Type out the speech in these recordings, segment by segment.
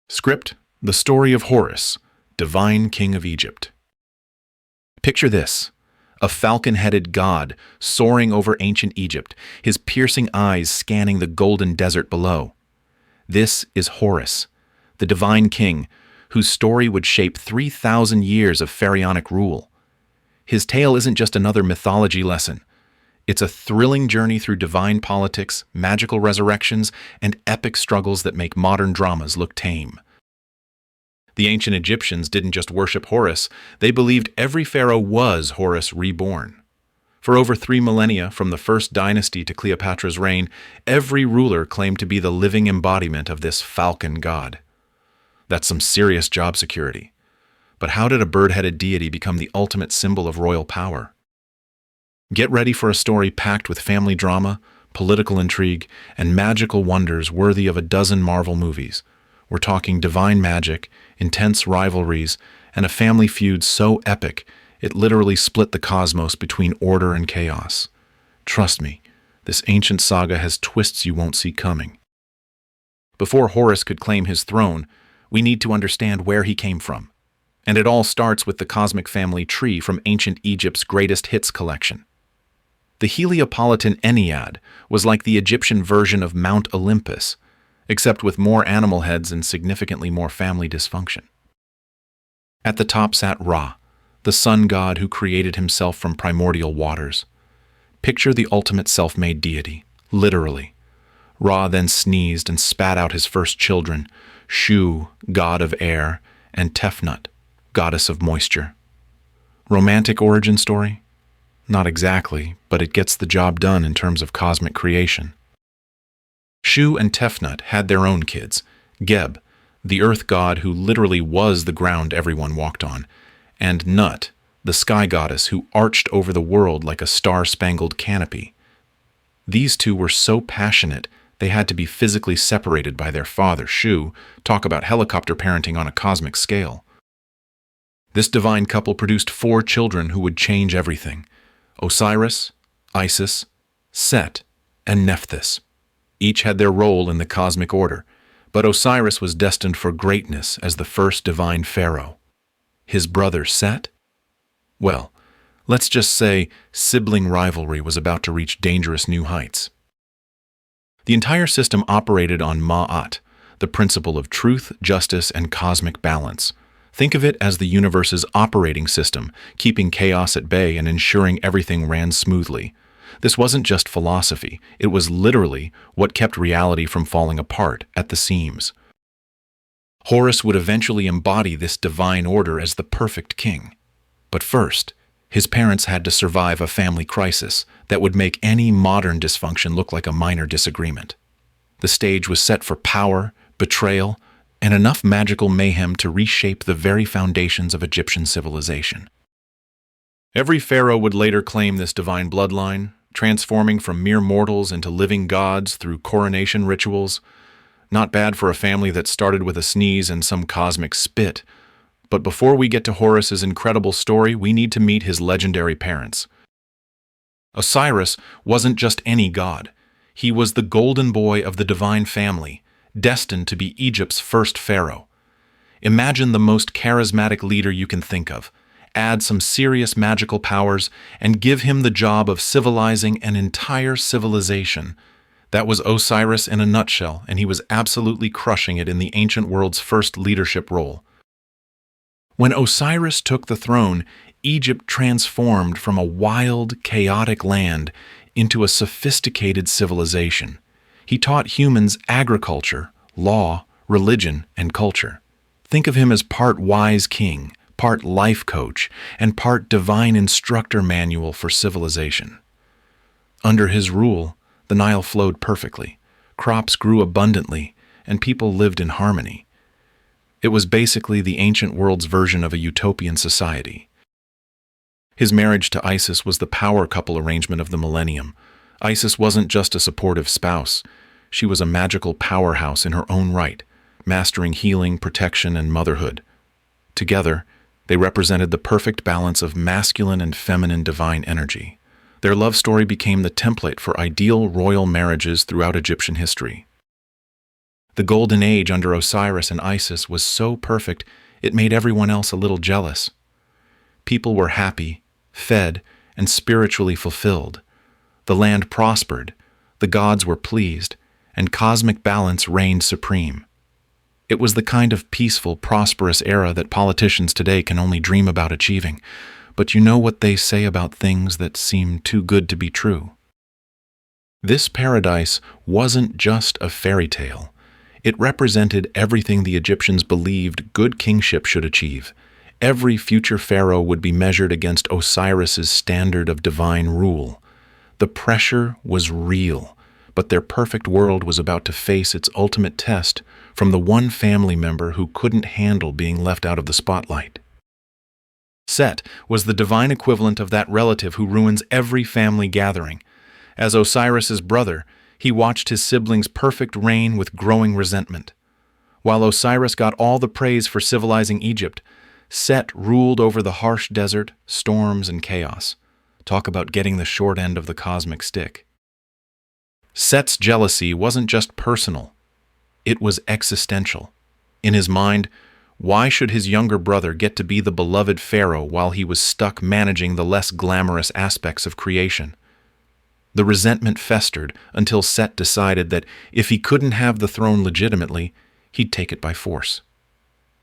Script: The story of Horus, divine king of Egypt. Picture this: a falcon-headed god soaring over ancient Egypt, his piercing eyes scanning the golden desert below. This is Horus, the divine king, whose story would shape 3,000 years of pharaonic rule. His tale isn't just another mythology lesson. It's a thrilling journey through divine politics, magical resurrections, and epic struggles that make modern dramas look tame. The ancient Egyptians didn't just worship Horus, they believed every pharaoh was Horus reborn. For over 3 millennia, from the first dynasty to Cleopatra's reign, every ruler claimed to be the living embodiment of this falcon god. That's some serious job security. But how did a bird-headed deity become the ultimate symbol of royal power? Get ready for a story packed with family drama, political intrigue, and magical wonders worthy of a dozen Marvel movies. We're talking divine magic, intense rivalries, and a family feud so epic it literally split the cosmos between order and chaos. Trust me, this ancient saga has twists you won't see coming. Before Horus could claim his throne, we need to understand where he came from. And it all starts with the cosmic family tree from ancient Egypt's greatest hits collection. The Heliopolitan Ennead was like the Egyptian version of Mount Olympus, except with more animal heads and significantly more family dysfunction. At the top sat Ra, the sun god who created himself from primordial waters. Picture the ultimate self-made deity, literally. Ra then sneezed and spat out his first children, Shu, god of air, and Tefnut, goddess of moisture. Romantic origin story? Not exactly, but it gets the job done in terms of cosmic creation. Shu and Tefnut had their own kids, Geb, the earth god who literally was the ground everyone walked on, and Nut, the sky goddess who arched over the world like a star-spangled canopy. These two were so passionate they had to be physically separated by their father, Shu. Talk about helicopter parenting on a cosmic scale. This divine couple produced 4 children who would change everything: Osiris, Isis, Set, and Nephthys. Each had their role in the cosmic order, but Osiris was destined for greatness as the first divine pharaoh. His brother Set? Well, let's just say sibling rivalry was about to reach dangerous new heights. The entire system operated on Ma'at, the principle of truth, justice, and cosmic balance. Think of it as the universe's operating system, keeping chaos at bay and ensuring everything ran smoothly. This wasn't just philosophy, it was literally what kept reality from falling apart at the seams. Horus would eventually embody this divine order as the perfect king. But first, his parents had to survive a family crisis that would make any modern dysfunction look like a minor disagreement. The stage was set for power, betrayal, and enough magical mayhem to reshape the very foundations of Egyptian civilization. Every pharaoh would later claim this divine bloodline, transforming from mere mortals into living gods through coronation rituals. Not bad for a family that started with a sneeze and some cosmic spit. But before we get to Horus's incredible story, we need to meet his legendary parents. Osiris wasn't just any god. He was the golden boy of the divine family, destined to be Egypt's first pharaoh. Imagine the most charismatic leader you can think of. Add some serious magical powers, and give him the job of civilizing an entire civilization. That was Osiris in a nutshell, and he was absolutely crushing it in the ancient world's first leadership role. When Osiris took the throne, Egypt transformed from a wild, chaotic land into a sophisticated civilization. He taught humans agriculture, law, religion, and culture. Think of him as part wise king, part life coach, and part divine instructor manual for civilization. Under his rule, the Nile flowed perfectly, crops grew abundantly, and people lived in harmony. It was basically the ancient world's version of a utopian society. His marriage to Isis was the power couple arrangement of the millennium. Isis wasn't just a supportive spouse. She was a magical powerhouse in her own right, mastering healing, protection, and motherhood. Together, they represented the perfect balance of masculine and feminine divine energy. Their love story became the template for ideal royal marriages throughout Egyptian history. The golden age under Osiris and Isis was so perfect it made everyone else a little jealous. People were happy, fed, and spiritually fulfilled. The land prospered, the gods were pleased, and cosmic balance reigned supreme. It was the kind of peaceful, prosperous era that politicians today can only dream about achieving. But you know what they say about things that seem too good to be true. This paradise wasn't just a fairy tale. It represented everything the Egyptians believed good kingship should achieve. Every future pharaoh would be measured against Osiris's standard of divine rule. The pressure was real, but their perfect world was about to face its ultimate test from the one family member who couldn't handle being left out of the spotlight. Set was the divine equivalent of that relative who ruins every family gathering. As Osiris's brother, he watched his siblings' perfect reign with growing resentment. While Osiris got all the praise for civilizing Egypt, Set ruled over the harsh desert, storms, and chaos. Talk about getting the short end of the cosmic stick. Set's jealousy wasn't just personal. It was existential. In his mind, why should his younger brother get to be the beloved pharaoh while he was stuck managing the less glamorous aspects of creation? The resentment festered until Set decided that if he couldn't have the throne legitimately, he'd take it by force.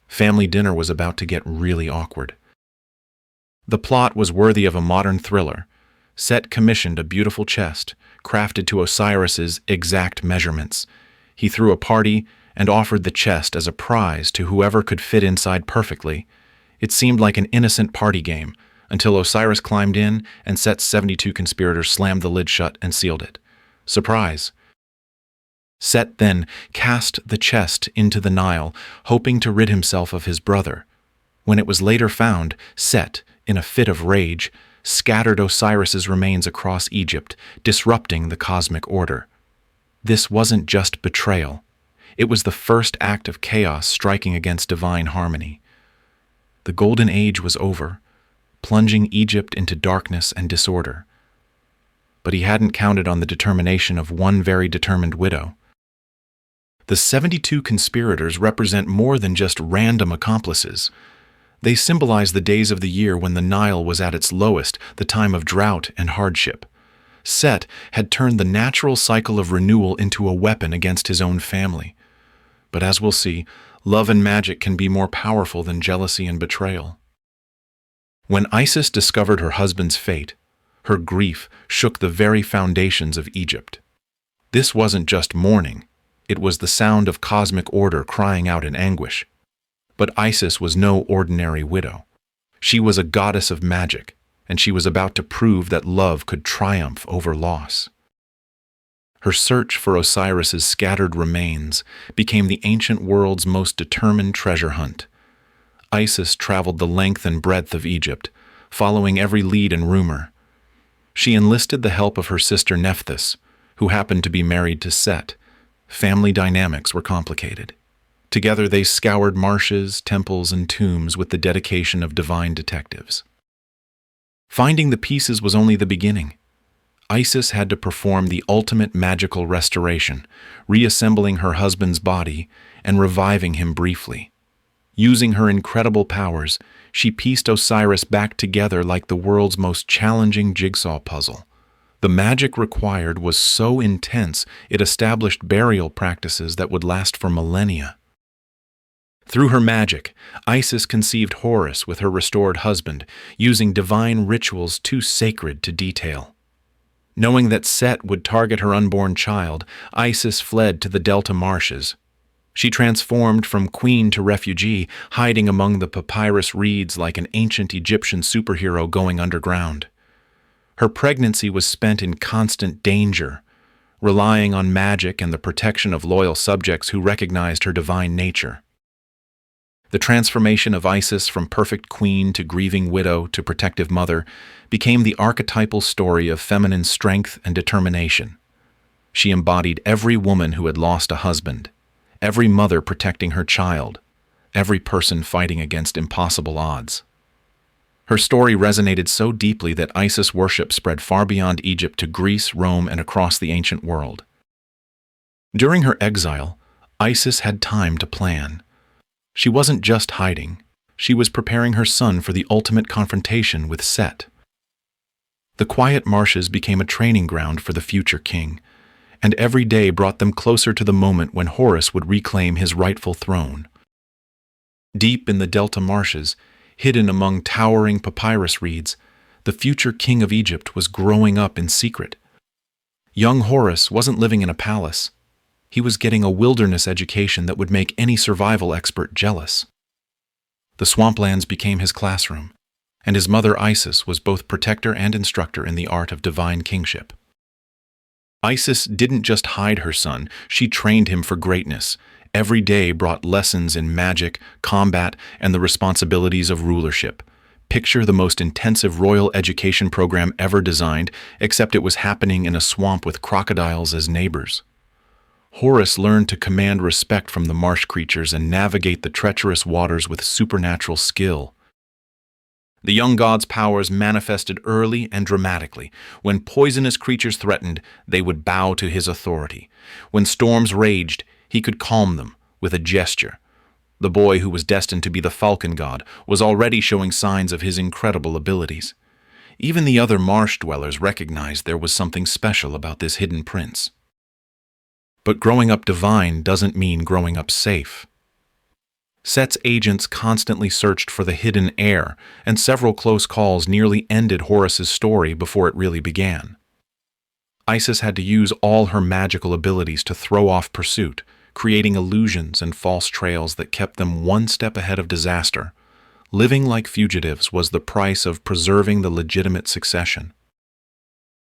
Family dinner was about to get really awkward. The plot was worthy of a modern thriller. Set commissioned a beautiful chest, crafted to Osiris's exact measurements. He threw a party and offered the chest as a prize to whoever could fit inside perfectly. It seemed like an innocent party game, until Osiris climbed in and Set's 72 conspirators slammed the lid shut and sealed it. Surprise! Set then cast the chest into the Nile, hoping to rid himself of his brother. When it was later found, Set, in a fit of rage, scattered Osiris's remains across Egypt, disrupting the cosmic order. This wasn't just betrayal. It was the first act of chaos striking against divine harmony. The Golden Age was over, plunging Egypt into darkness and disorder. But he hadn't counted on the determination of one very determined widow. The 72 conspirators represent more than just random accomplices. They symbolize the days of the year when the Nile was at its lowest, the time of drought and hardship. Set had turned the natural cycle of renewal into a weapon against his own family. But as we'll see, love and magic can be more powerful than jealousy and betrayal. When Isis discovered her husband's fate, her grief shook the very foundations of Egypt. This wasn't just mourning. It was the sound of cosmic order crying out in anguish. But Isis was no ordinary widow. She was a goddess of magic, and she was about to prove that love could triumph over loss. Her search for Osiris's scattered remains became the ancient world's most determined treasure hunt. Isis traveled the length and breadth of Egypt, following every lead and rumor. She enlisted the help of her sister Nephthys, who happened to be married to Set. Family dynamics were complicated. Together they scoured marshes, temples, and tombs with the dedication of divine detectives. Finding the pieces was only the beginning. Isis had to perform the ultimate magical restoration, reassembling her husband's body and reviving him briefly. Using her incredible powers, she pieced Osiris back together like the world's most challenging jigsaw puzzle. The magic required was so intense it established burial practices that would last for millennia. Through her magic, Isis conceived Horus with her restored husband, using divine rituals too sacred to detail. Knowing that Set would target her unborn child, Isis fled to the Delta marshes. She transformed from queen to refugee, hiding among the papyrus reeds like an ancient Egyptian superhero going underground. Her pregnancy was spent in constant danger, relying on magic and the protection of loyal subjects who recognized her divine nature. The transformation of Isis from perfect queen to grieving widow to protective mother became the archetypal story of feminine strength and determination. She embodied every woman who had lost a husband, every mother protecting her child, every person fighting against impossible odds. Her story resonated so deeply that Isis worship spread far beyond Egypt to Greece, Rome, and across the ancient world. During her exile, Isis had time to plan. She wasn't just hiding. She was preparing her son for the ultimate confrontation with Set. The quiet marshes became a training ground for the future king, and every day brought them closer to the moment when Horus would reclaim his rightful throne. Deep in the delta marshes, hidden among towering papyrus reeds, the future king of Egypt was growing up in secret. Young Horus wasn't living in a palace. He was getting a wilderness education that would make any survival expert jealous. The swamplands became his classroom, and his mother Isis was both protector and instructor in the art of divine kingship. Isis didn't just hide her son, she trained him for greatness. Every day brought lessons in magic, combat, and the responsibilities of rulership. Picture the most intensive royal education program ever designed, except it was happening in a swamp with crocodiles as neighbors. Horus learned to command respect from the marsh creatures and navigate the treacherous waters with supernatural skill. The young god's powers manifested early and dramatically. When poisonous creatures threatened, they would bow to his authority. When storms raged, he could calm them with a gesture. The boy who was destined to be the falcon god was already showing signs of his incredible abilities. Even the other marsh dwellers recognized there was something special about this hidden prince. But growing up divine doesn't mean growing up safe. Set's agents constantly searched for the hidden heir, and several close calls nearly ended Horus's story before it really began. Isis had to use all her magical abilities to throw off pursuit, creating illusions and false trails that kept them one step ahead of disaster. Living like fugitives was the price of preserving the legitimate succession.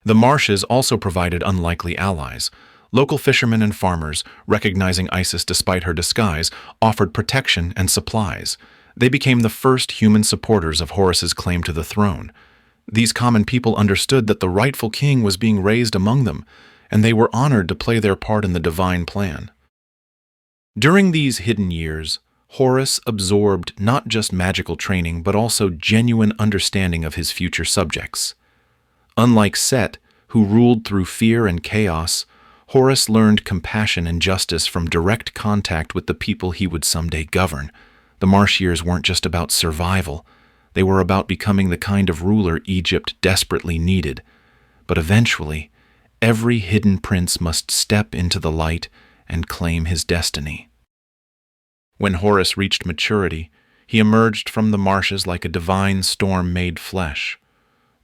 The marshes also provided unlikely allies. Local fishermen and farmers, recognizing Isis despite her disguise, offered protection and supplies. They became the first human supporters of Horus's claim to the throne. These common people understood that the rightful king was being raised among them, and they were honored to play their part in the divine plan. During these hidden years, Horus absorbed not just magical training but also genuine understanding of his future subjects. Unlike Set, who ruled through fear and chaos, Horus learned compassion and justice from direct contact with the people he would someday govern. The marsh years weren't just about survival. They were about becoming the kind of ruler Egypt desperately needed. But eventually, every hidden prince must step into the light and claim his destiny. When Horus reached maturity, he emerged from the marshes like a divine storm made flesh.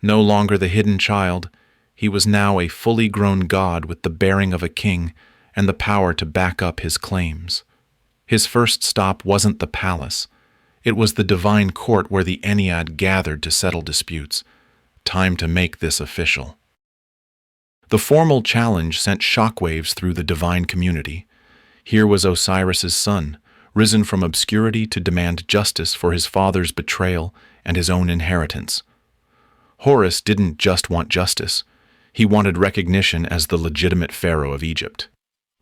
No longer the hidden child, he was now a fully grown god with the bearing of a king and the power to back up his claims. His first stop wasn't the palace. It was the divine court where the Ennead gathered to settle disputes. Time to make this official. The formal challenge sent shockwaves through the divine community. Here was Osiris's son, risen from obscurity to demand justice for his father's betrayal and his own inheritance. Horus didn't just want justice. He wanted recognition as the legitimate pharaoh of Egypt.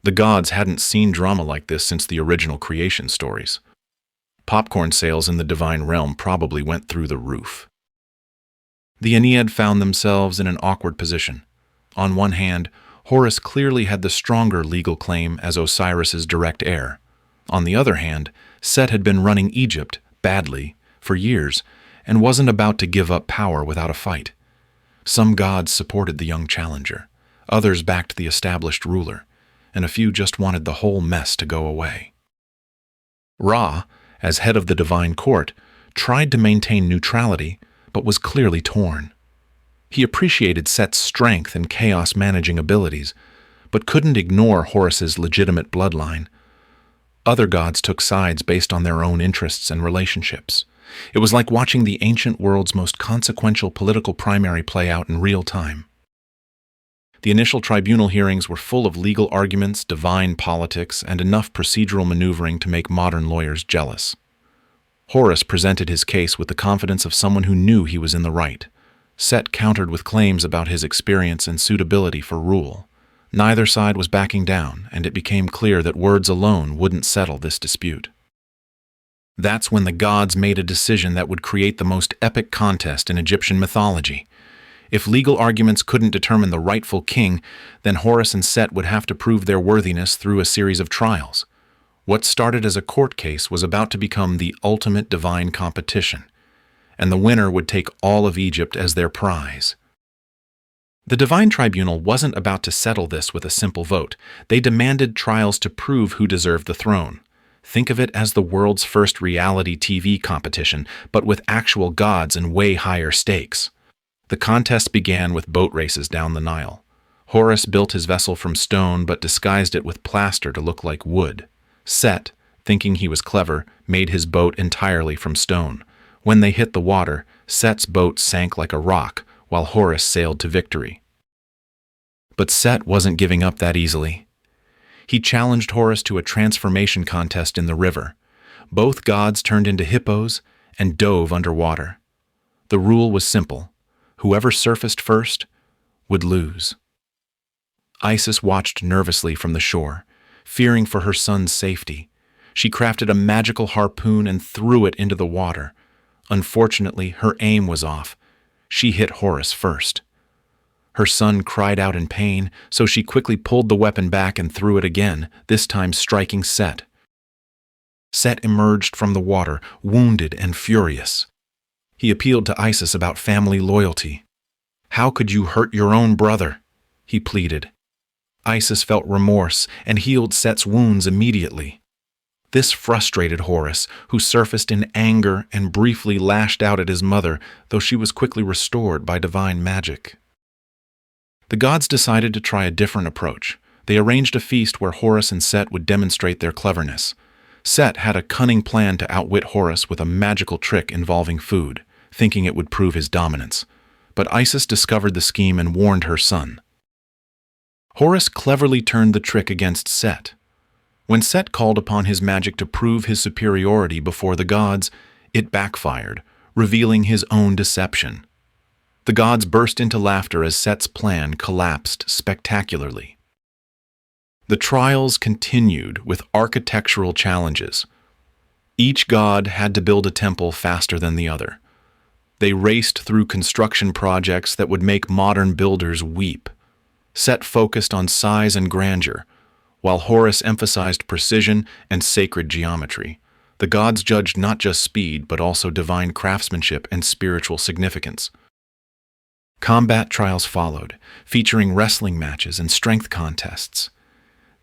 The gods hadn't seen drama like this since the original creation stories. Popcorn sales in the divine realm probably went through the roof. The Ennead found themselves in an awkward position. On one hand, Horus clearly had the stronger legal claim as Osiris's direct heir. On the other hand, Set had been running Egypt, badly, for years, and wasn't about to give up power without a fight. Some gods supported the young challenger, others backed the established ruler, and a few just wanted the whole mess to go away. Ra, as head of the divine court, tried to maintain neutrality, but was clearly torn. He appreciated Set's strength and chaos-managing abilities, but couldn't ignore Horus's legitimate bloodline. Other gods took sides based on their own interests and relationships. It was like watching the ancient world's most consequential political primary play out in real time. The initial tribunal hearings were full of legal arguments, divine politics, and enough procedural maneuvering to make modern lawyers jealous. Horus presented his case with the confidence of someone who knew he was in the right. Set countered with claims about his experience and suitability for rule. Neither side was backing down, and it became clear that words alone wouldn't settle this dispute. That's when the gods made a decision that would create the most epic contest in Egyptian mythology. If legal arguments couldn't determine the rightful king, then Horus and Set would have to prove their worthiness through a series of trials. What started as a court case was about to become the ultimate divine competition, and the winner would take all of Egypt as their prize. The divine tribunal wasn't about to settle this with a simple vote. They demanded trials to prove who deserved the throne. Think of it as the world's first reality TV competition, but with actual gods and way higher stakes. The contest began with boat races down the Nile. Horus built his vessel from stone but disguised it with plaster to look like wood. Set, thinking he was clever, made his boat entirely from stone. When they hit the water, Set's boat sank like a rock, while Horus sailed to victory. But Set wasn't giving up that easily. He challenged Horus to a transformation contest in the river. Both gods turned into hippos and dove underwater. The rule was simple. Whoever surfaced first would lose. Isis watched nervously from the shore, fearing for her son's safety. She crafted a magical harpoon and threw it into the water. Unfortunately, her aim was off. She hit Horus first. Her son cried out in pain, so she quickly pulled the weapon back and threw it again, this time striking Set. Set emerged from the water, wounded and furious. He appealed to Isis about family loyalty. "How could you hurt your own brother?" he pleaded. Isis felt remorse and healed Set's wounds immediately. This frustrated Horus, who surfaced in anger and briefly lashed out at his mother, though she was quickly restored by divine magic. The gods decided to try a different approach. They arranged a feast where Horus and Set would demonstrate their cleverness. Set had a cunning plan to outwit Horus with a magical trick involving food, thinking it would prove his dominance. But Isis discovered the scheme and warned her son. Horus cleverly turned the trick against Set. When Set called upon his magic to prove his superiority before the gods, it backfired, revealing his own deception. The gods burst into laughter as Set's plan collapsed spectacularly. The trials continued with architectural challenges. Each god had to build a temple faster than the other. They raced through construction projects that would make modern builders weep. Set focused on size and grandeur, while Horus emphasized precision and sacred geometry. The gods judged not just speed, but also divine craftsmanship and spiritual significance. Combat trials followed, featuring wrestling matches and strength contests.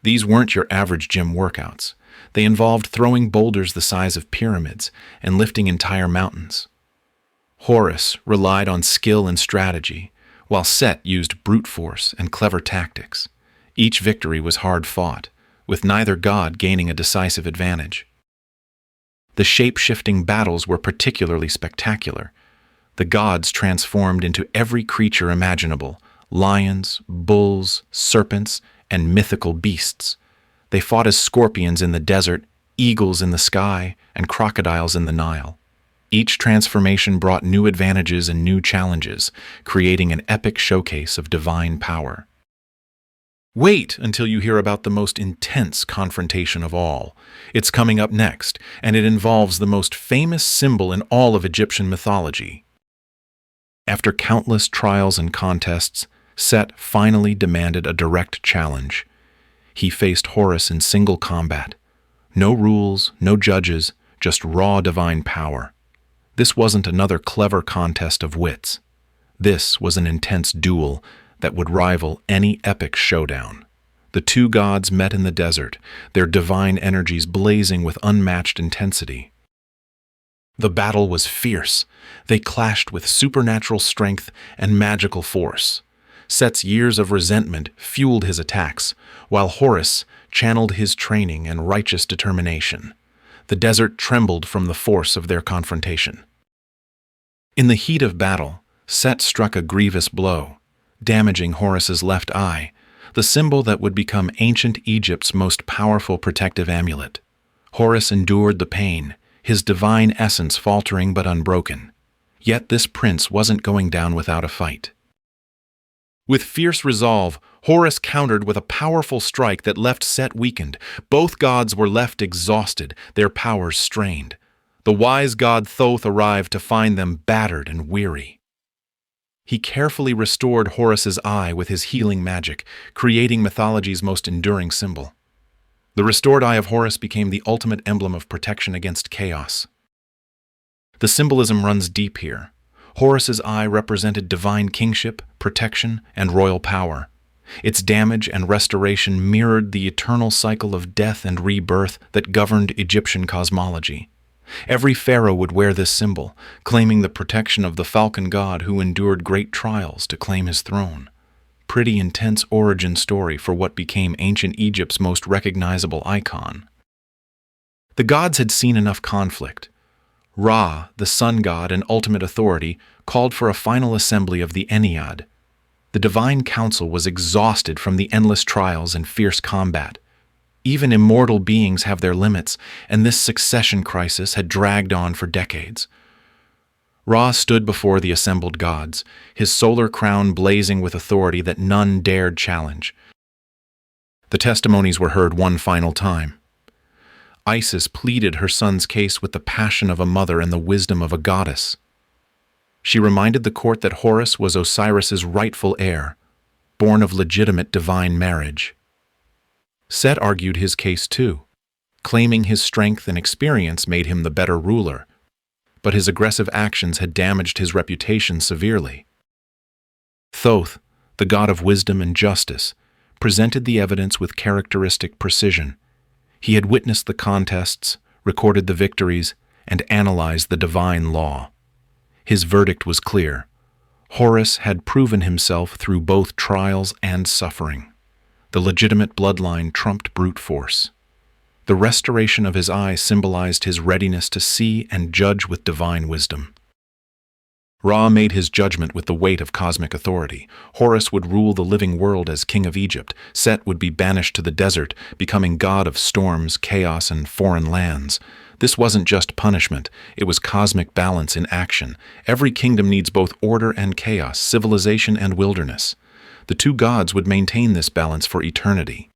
These weren't your average gym workouts. They involved throwing boulders the size of pyramids and lifting entire mountains. Horus relied on skill and strategy, while Set used brute force and clever tactics. Each victory was hard-fought, with neither god gaining a decisive advantage. The shape-shifting battles were particularly spectacular. The gods transformed into every creature imaginable: lions, bulls, serpents, and mythical beasts. They fought as scorpions in the desert, eagles in the sky, and crocodiles in the Nile. Each transformation brought new advantages and new challenges, creating an epic showcase of divine power. Wait until you hear about the most intense confrontation of all. It's coming up next, and it involves the most famous symbol in all of Egyptian mythology. After countless trials and contests, Set finally demanded a direct challenge. He faced Horus in single combat. No rules, no judges, just raw divine power. This wasn't another clever contest of wits. This was an intense duel that would rival any epic showdown. The two gods met in the desert, their divine energies blazing with unmatched intensity. The battle was fierce. They clashed with supernatural strength and magical force. Set's years of resentment fueled his attacks, while Horus channeled his training and righteous determination. The desert trembled from the force of their confrontation. In the heat of battle, Set struck a grievous blow, damaging Horus's left eye, the symbol that would become ancient Egypt's most powerful protective amulet. Horus endured the pain, his divine essence faltering but unbroken. Yet this prince wasn't going down without a fight. With fierce resolve, Horus countered with a powerful strike that left Set weakened. Both gods were left exhausted, their powers strained. The wise god Thoth arrived to find them battered and weary. He carefully restored Horus's eye with his healing magic, creating mythology's most enduring symbol. The restored Eye of Horus became the ultimate emblem of protection against chaos. The symbolism runs deep here. Horus's eye represented divine kingship, protection, and royal power. Its damage and restoration mirrored the eternal cycle of death and rebirth that governed Egyptian cosmology. Every pharaoh would wear this symbol, claiming the protection of the falcon god who endured great trials to claim his throne. Pretty intense origin story for what became ancient Egypt's most recognizable icon. The gods had seen enough conflict. Ra, the sun god and ultimate authority, called for a final assembly of the Ennead. The divine council was exhausted from the endless trials and fierce combat. Even immortal beings have their limits, and this succession crisis had dragged on for decades. Ra stood before the assembled gods, his solar crown blazing with authority that none dared challenge. The testimonies were heard one final time. Isis pleaded her son's case with the passion of a mother and the wisdom of a goddess. She reminded the court that Horus was Osiris's rightful heir, born of legitimate divine marriage. Set argued his case too, claiming his strength and experience made him the better ruler, but his aggressive actions had damaged his reputation severely. Thoth, the god of wisdom and justice, presented the evidence with characteristic precision. He had witnessed the contests, recorded the victories, and analyzed the divine law. His verdict was clear. Horus had proven himself through both trials and suffering. The legitimate bloodline trumped brute force. The restoration of his eye symbolized his readiness to see and judge with divine wisdom. Ra made his judgment with the weight of cosmic authority. Horus would rule the living world as king of Egypt. Set would be banished to the desert, becoming god of storms, chaos, and foreign lands. This wasn't just punishment, it was cosmic balance in action. Every kingdom needs both order and chaos, civilization and wilderness. The two gods would maintain this balance for eternity.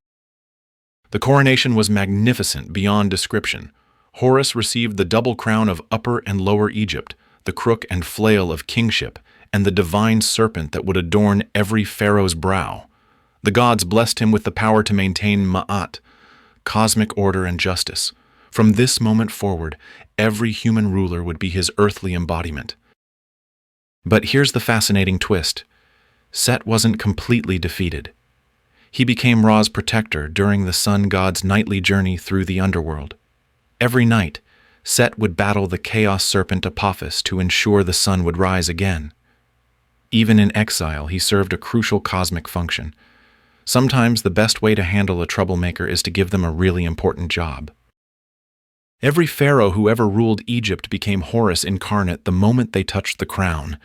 The coronation was magnificent beyond description. Horus received the double crown of Upper and Lower Egypt, the crook and flail of kingship, and the divine serpent that would adorn every pharaoh's brow. The gods blessed him with the power to maintain Ma'at, cosmic order and justice. From this moment forward, every human ruler would be his earthly embodiment. But here's the fascinating twist. Set wasn't completely defeated. He became Ra's protector during the sun god's nightly journey through the underworld. Every night, Set would battle the chaos serpent Apophis to ensure the sun would rise again. Even in exile, he served a crucial cosmic function. Sometimes the best way to handle a troublemaker is to give them a really important job. Every pharaoh who ever ruled Egypt became Horus incarnate the moment they touched the crown.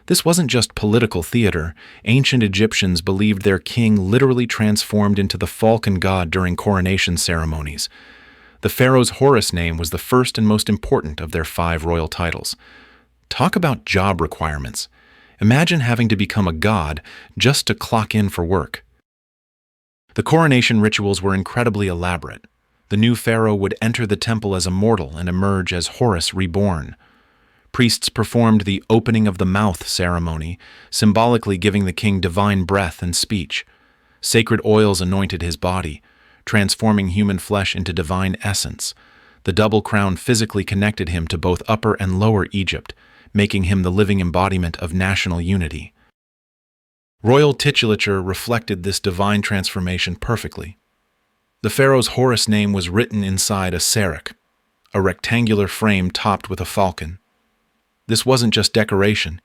This wasn't just political theater. Ancient Egyptians believed their king literally transformed into the falcon god during coronation ceremonies. The pharaoh's Horus name was the first and most important of their 5 royal titles. Talk about job requirements. Imagine having to become a god just to clock in for work. The coronation rituals were incredibly elaborate. The new pharaoh would enter the temple as a mortal and emerge as Horus reborn. Priests performed the opening of the mouth ceremony, symbolically giving the king divine breath and speech. Sacred oils anointed his body, transforming human flesh into divine essence. The double crown physically connected him to both Upper and Lower Egypt, making him the living embodiment of national unity. Royal titulature reflected this divine transformation perfectly. The pharaoh's Horus name was written inside a serach, a rectangular frame topped with a falcon. This wasn't just decoration,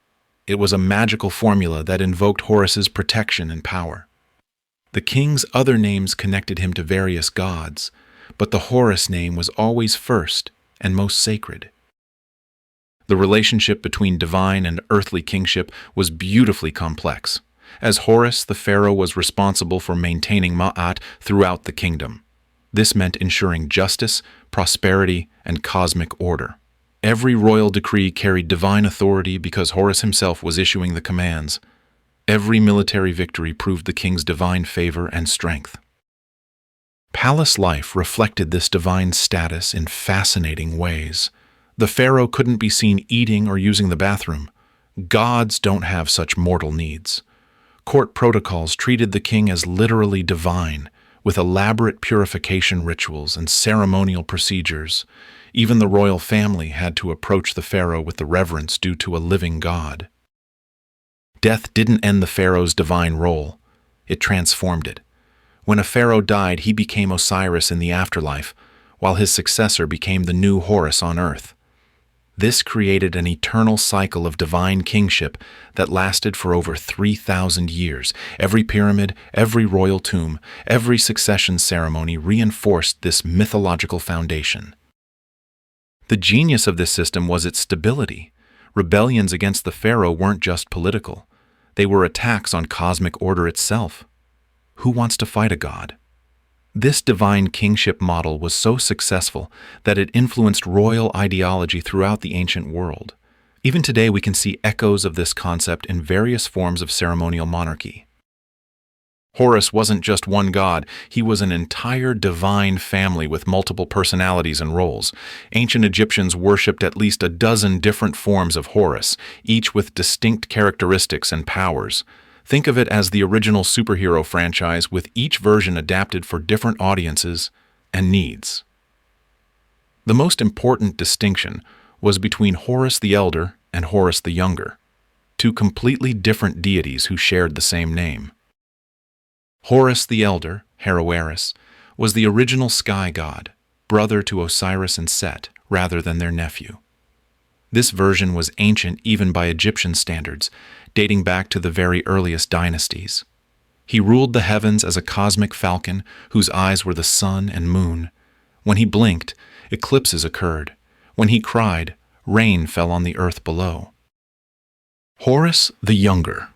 it was a magical formula that invoked Horus's protection and power. The king's other names connected him to various gods, but the Horus name was always first and most sacred. The relationship between divine and earthly kingship was beautifully complex. As Horus, the pharaoh was responsible for maintaining Ma'at throughout the kingdom. This meant ensuring justice, prosperity, and cosmic order. Every royal decree carried divine authority because Horus himself was issuing the commands. Every military victory proved the king's divine favor and strength. Palace life reflected this divine status in fascinating ways. The pharaoh couldn't be seen eating or using the bathroom. Gods don't have such mortal needs. Court protocols treated the king as literally divine, with elaborate purification rituals and ceremonial procedures. Even the royal family had to approach the pharaoh with the reverence due to a living god. Death didn't end the pharaoh's divine role, it transformed it. When a pharaoh died, he became Osiris in the afterlife, while his successor became the new Horus on earth. This created an eternal cycle of divine kingship that lasted for over 3,000 years. Every pyramid, every royal tomb, every succession ceremony reinforced this mythological foundation. The genius of this system was its stability. Rebellions against the pharaoh weren't just political. They were attacks on cosmic order itself. Who wants to fight a god? This divine kingship model was so successful that it influenced royal ideology throughout the ancient world. Even today, we can see echoes of this concept in various forms of ceremonial monarchy. Horus wasn't just one god, he was an entire divine family with multiple personalities and roles. Ancient Egyptians worshipped at least a dozen different forms of Horus, each with distinct characteristics and powers. Think of it as the original superhero franchise, with each version adapted for different audiences and needs. The most important distinction was between Horus the Elder and Horus the Younger, two completely different deities who shared the same name. Horus the Elder, Osiris, was the original sky god, brother to Osiris and Set, rather than their nephew. This version was ancient even by Egyptian standards, dating back to the very earliest dynasties. He ruled the heavens as a cosmic falcon whose eyes were the sun and moon. When he blinked, eclipses occurred. When he cried, rain fell on the earth below. Horus the Younger,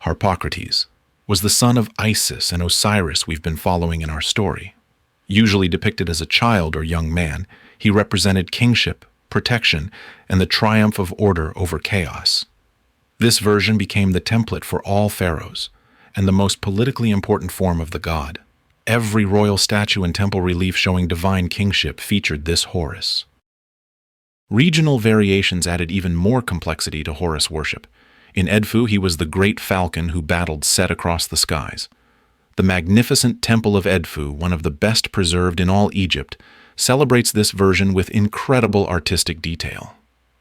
Harpocrates, was the son of Isis and Osiris we've been following in our story. Usually depicted as a child or young man, he represented kingship, protection, and the triumph of order over chaos. This version became the template for all pharaohs, and the most politically important form of the god. Every royal statue and temple relief showing divine kingship featured this Horus. Regional variations added even more complexity to Horus worship. In Edfu, he was the great falcon who battled Set across the skies. The magnificent Temple of Edfu, one of the best preserved in all Egypt, celebrates this version with incredible artistic detail.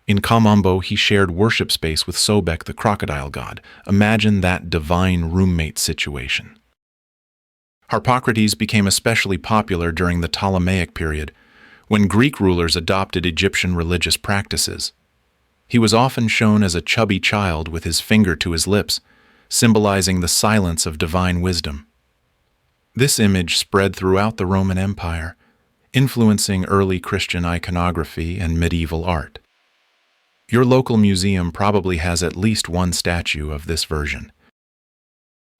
In Kamambo, he shared worship space with Sobek, the crocodile god. Imagine that divine roommate situation. Harpocrates became especially popular during the Ptolemaic period, when Greek rulers adopted Egyptian religious practices. He was often shown as a chubby child with his finger to his lips, symbolizing the silence of divine wisdom. This image spread throughout the Roman Empire, influencing early Christian iconography and medieval art. Your local museum probably has at least one statue of this version.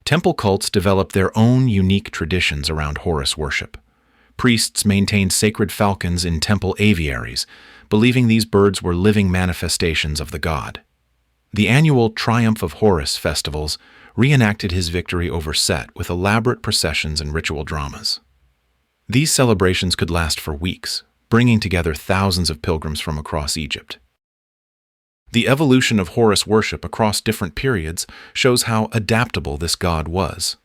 Temple cults developed their own unique traditions around Horus worship. Priests maintained sacred falcons in temple aviaries, believing these birds were living manifestations of the god. The annual Triumph of Horus festivals reenacted his victory over Set with elaborate processions and ritual dramas. These celebrations could last for weeks, bringing together thousands of pilgrims from across Egypt. The evolution of Horus worship across different periods shows how adaptable this god was.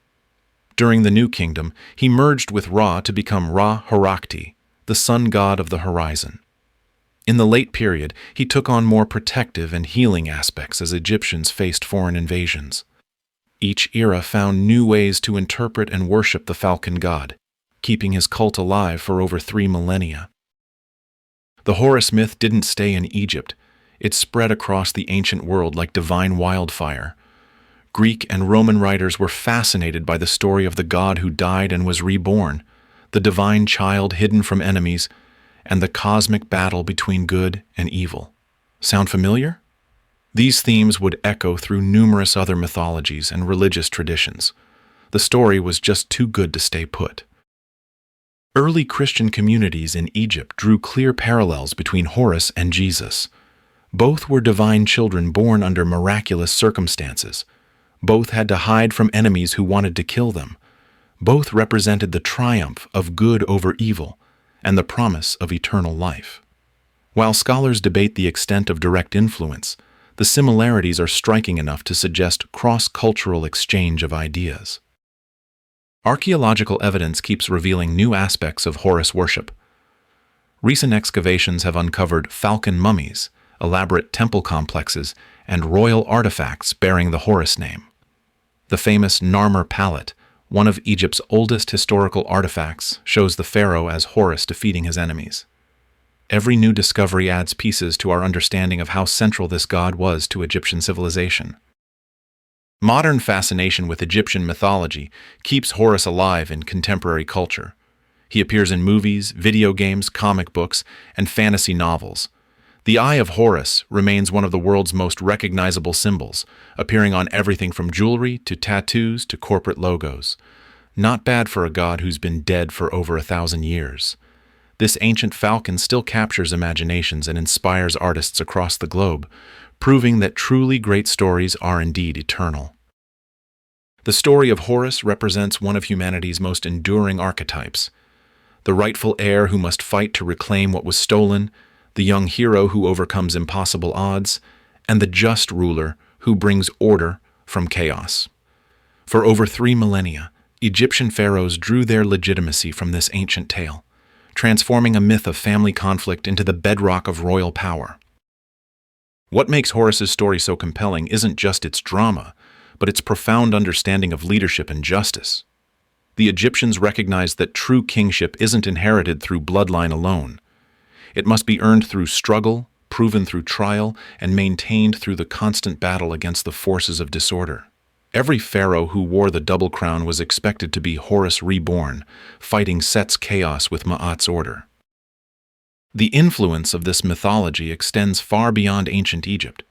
During the New Kingdom, he merged with Ra to become Ra-Horakti, the sun god of the horizon. In the late period, he took on more protective and healing aspects as Egyptians faced foreign invasions. Each era found new ways to interpret and worship the falcon god, keeping his cult alive for over 3 millennia. The Horus myth didn't stay in Egypt. It spread across the ancient world like divine wildfire. Greek and Roman writers were fascinated by the story of the god who died and was reborn, the divine child hidden from enemies, and the cosmic battle between good and evil. Sound familiar? These themes would echo through numerous other mythologies and religious traditions. The story was just too good to stay put. Early Christian communities in Egypt drew clear parallels between Horus and Jesus. Both were divine children born under miraculous circumstances. Both had to hide from enemies who wanted to kill them. Both represented the triumph of good over evil and the promise of eternal life. While scholars debate the extent of direct influence, the similarities are striking enough to suggest cross-cultural exchange of ideas. Archaeological evidence keeps revealing new aspects of Horus worship. Recent excavations have uncovered falcon mummies, elaborate temple complexes, and royal artifacts bearing the Horus name. The famous Narmer palette, one of Egypt's oldest historical artifacts, shows the pharaoh as Horus defeating his enemies. Every new discovery adds pieces to our understanding of how central this god was to Egyptian civilization. Modern fascination with Egyptian mythology keeps Horus alive in contemporary culture. He appears in movies, video games, comic books, and fantasy novels. The Eye of Horus remains one of the world's most recognizable symbols, appearing on everything from jewelry to tattoos to corporate logos. Not bad for a god who's been dead for over 1,000 years. This ancient falcon still captures imaginations and inspires artists across the globe, proving that truly great stories are indeed eternal. The story of Horus represents one of humanity's most enduring archetypes. The rightful heir who must fight to reclaim what was stolen, the young hero who overcomes impossible odds, and the just ruler who brings order from chaos. For over 3 millennia, Egyptian pharaohs drew their legitimacy from this ancient tale, transforming a myth of family conflict into the bedrock of royal power. What makes Horus's story so compelling isn't just its drama, but its profound understanding of leadership and justice. The Egyptians recognized that true kingship isn't inherited through bloodline alone. It must be earned through struggle, proven through trial, and maintained through the constant battle against the forces of disorder. Every pharaoh who wore the double crown was expected to be Horus reborn, fighting Set's chaos with Ma'at's order. The influence of this mythology extends far beyond ancient Egypt.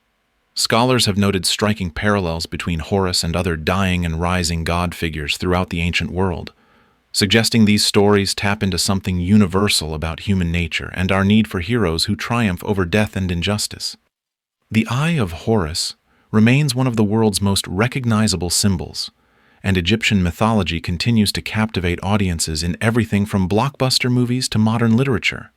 Scholars have noted striking parallels between Horus and other dying and rising god figures throughout the ancient world, suggesting these stories tap into something universal about human nature and our need for heroes who triumph over death and injustice. The Eye of Horus remains one of the world's most recognizable symbols, and Egyptian mythology continues to captivate audiences in everything from blockbuster movies to modern literature.